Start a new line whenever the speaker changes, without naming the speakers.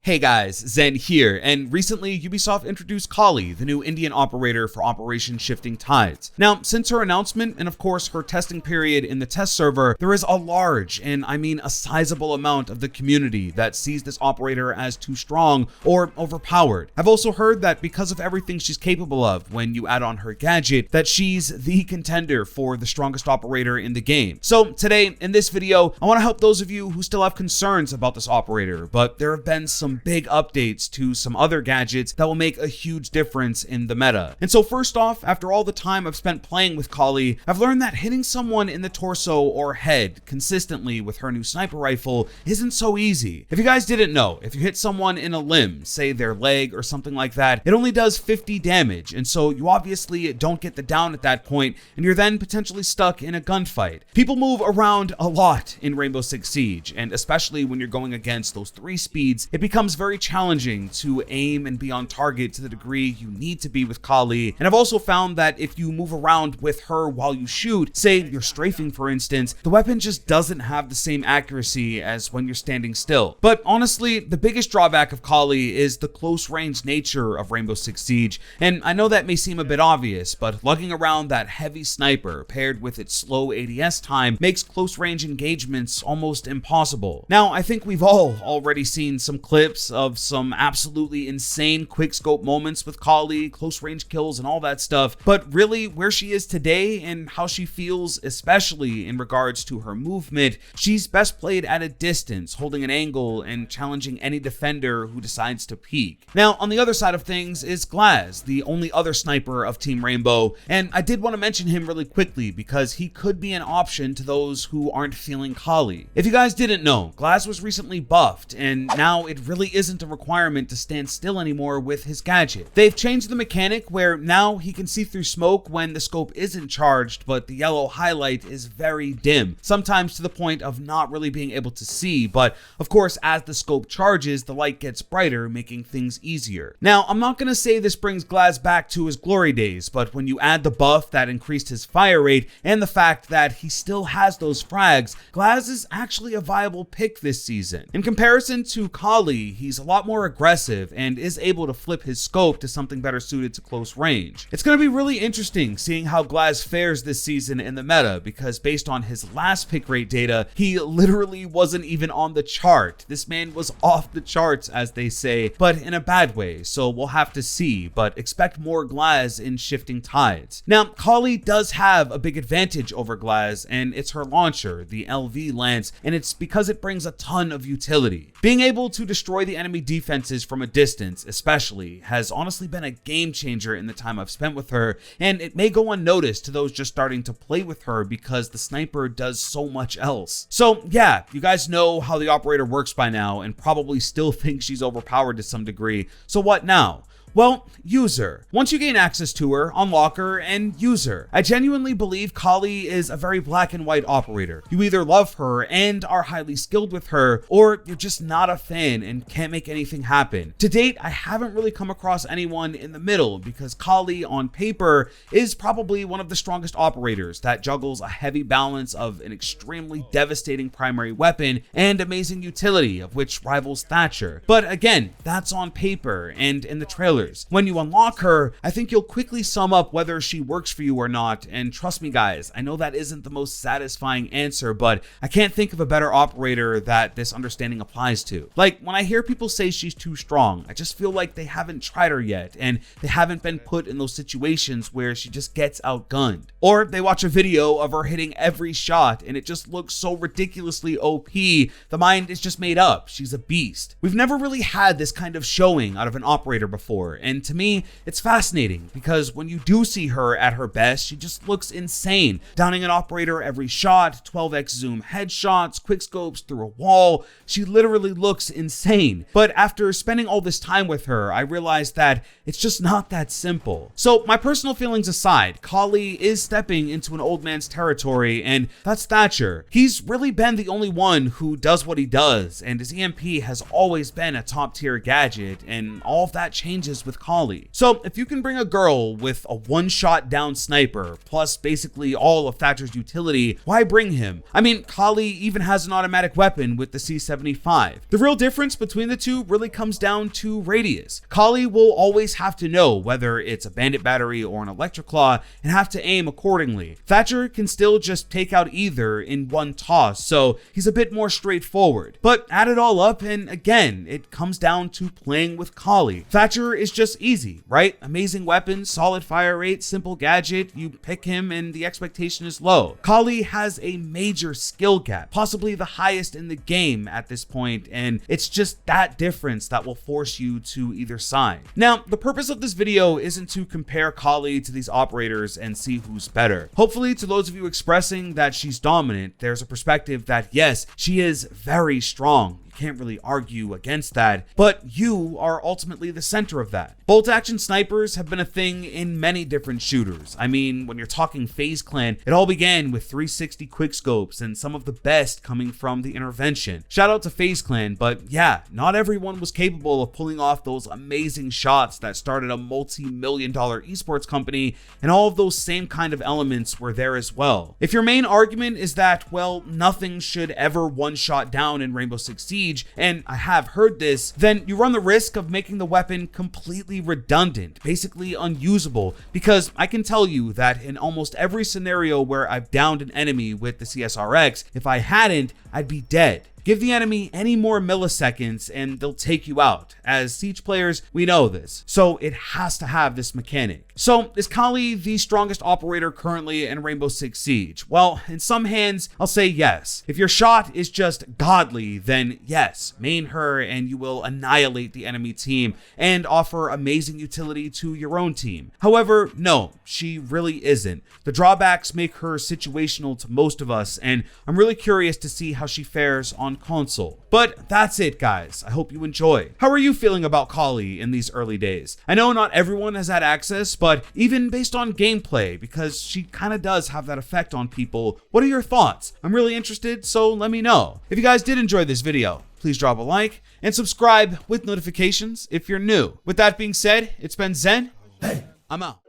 Hey guys, Zen here, and recently Ubisoft introduced Kali, the new Indian operator for Operation Shifting Tides. Now, since her announcement, and of course her testing period in the test server, there is a large, and I mean a sizable amount of the community that sees this operator as too strong or overpowered. I've also heard that because of everything she's capable of when you add on her gadget, that she's the contender for the strongest operator in the game. So today, in this video, I want to help those of you who still have concerns about this operator, but there have been some big updates to some other gadgets that will make a huge difference in the meta. And so first off, after all the time I've spent playing with Kali, I've learned that hitting someone in the torso or head consistently with her new sniper rifle isn't so easy. If you guys didn't know, if you hit someone in a limb, say their leg or something like that, it only does 50 damage, and so you obviously don't get the down at that point, and you're then potentially stuck in a gunfight. People move around a lot in Rainbow Six Siege, and especially when you're going against those 3 speeds, it becomes very challenging to aim and be on target to the degree you need to be with Kali. And I've also found that if you move around with her while you shoot, say you're strafing for instance, the weapon just doesn't have the same accuracy as when you're standing still. But honestly, the biggest drawback of Kali is the close range nature of Rainbow Six Siege. And I know that may seem a bit obvious, but lugging around that heavy sniper paired with its slow ADS time makes close range engagements almost impossible. Now, I think we've all already seen some clips of some absolutely insane quickscope moments with Kali, close range kills and all that stuff, but really where she is today and how she feels, especially in regards to her movement, she's best played at a distance, holding an angle and challenging any defender who decides to peek. Now, on the other side of things is Glaz, the only other sniper of Team Rainbow, and I did want to mention him really quickly because he could be an option to those who aren't feeling Kali. If you guys didn't know, Glaz was recently buffed, and now it really isn't a requirement to stand still anymore with his gadget. They've changed the mechanic where now he can see through smoke when the scope isn't charged, but the yellow highlight is very dim, sometimes to the point of not really being able to see, but of course as the scope charges, the light gets brighter, making things easier. Now, I'm not going to say this brings Glaz back to his glory days, but when you add the buff that increased his fire rate and the fact that he still has those frags, Glaz is actually a viable pick this season. In comparison to Kali, he's a lot more aggressive and is able to flip his scope to something better suited to close range. It's going to be really interesting seeing how Glaz fares this season in the meta, because based on his last pick rate data, he literally wasn't even on the chart. This man was off the charts, as they say, but in a bad way, so we'll have to see, but expect more Glaz in Shifting Tides. Now, Kali does have a big advantage over Glaz, and it's her launcher, the LV Lance, and it's because it brings a ton of utility. Being able to destroy the enemy defenses from a distance, especially, has honestly been a game changer in the time I've spent with her, and it may go unnoticed to those just starting to play with her because the sniper does so much else. So yeah, you guys know how the operator works by now and probably still think she's overpowered to some degree. So what now? Well, use her. Once you gain access to her, unlock her and use her. I genuinely believe Kali is a very black and white operator. You either love her and are highly skilled with her, or you're just not a fan and can't make anything happen. To date, I haven't really come across anyone in the middle because Kali on paper is probably one of the strongest operators that juggles a heavy balance of an extremely devastating primary weapon and amazing utility, of which rivals Thatcher. But again, that's on paper and in the trailer. When you unlock her, I think you'll quickly sum up whether she works for you or not, and trust me guys, I know that isn't the most satisfying answer, but I can't think of a better operator that this understanding applies to. Like, when I hear people say she's too strong, I just feel like they haven't tried her yet, and they haven't been put in those situations where she just gets outgunned. Or they watch a video of her hitting every shot, and it just looks so ridiculously OP, the mind is just made up, she's a beast. We've never really had this kind of showing out of an operator before, and to me, it's fascinating because when you do see her at her best, she just looks insane. Downing an operator every shot, 12x zoom headshots, quickscopes through a wall, she literally looks insane. But after spending all this time with her, I realized that it's just not that simple. So my personal feelings aside, Kali is stepping into an old man's territory, and that's Thatcher. He's really been the only one who does what he does, and his EMP has always been a top tier gadget, and all of that changes does with Kali. So if you can bring a girl with a one-shot down sniper, plus basically all of Thatcher's utility, why bring him? I mean, Kali even has an automatic weapon with the C-75. The real difference between the two really comes down to radius. Kali will always have to know whether it's a bandit battery or an electric claw and have to aim accordingly. Thatcher can still just take out either in one toss, so he's a bit more straightforward. But add it all up and again, it comes down to playing with Kali. Thatcher is just easy, right? Amazing weapons, solid fire rate, simple gadget, you pick him and the expectation is low. Kali has a major skill gap, possibly the highest in the game at this point, and it's just that difference that will force you to either side. Now, the purpose of this video isn't to compare Kali to these operators and see who's better. Hopefully, to those of you expressing that she's dominant, there's a perspective that yes, she is very strong. Can't really argue against that, but you are ultimately the center of that. Bolt action snipers have been a thing in many different shooters. I mean, when you're talking FaZe Clan, it all began with 360 quickscopes and some of the best coming from the intervention. Shout out to FaZe Clan, but yeah, not everyone was capable of pulling off those amazing shots that started a multi-million-dollar esports company, and all of those same kind of elements were there as well. If your main argument is that, well, nothing should ever one-shot down in Rainbow Six Siege, and I have heard this, then you run the risk of making the weapon completely redundant, basically unusable, because I can tell you that in almost every scenario where I've downed an enemy with the CSRX, if I hadn't, I'd be dead. Give the enemy any more milliseconds and they'll take you out. As Siege players, we know this, so it has to have this mechanic. So is Kali the strongest operator currently in Rainbow Six Siege? Well, in some hands, I'll say yes. If your shot is just godly, then yes, main her and you will annihilate the enemy team and offer amazing utility to your own team. However, no, she really isn't. The drawbacks make her situational to most of us, and I'm really curious to see how she fares on console. But that's it, guys. I hope you enjoy. How are you feeling about Kali in these early days? I know not everyone has had access, but even based on gameplay, because she kind of does have that effect on people, what are your thoughts? I'm really interested, so let me know. If you guys did enjoy this video, please drop a like and subscribe with notifications if you're new. With that being said, it's been Zen. Hey, I'm out.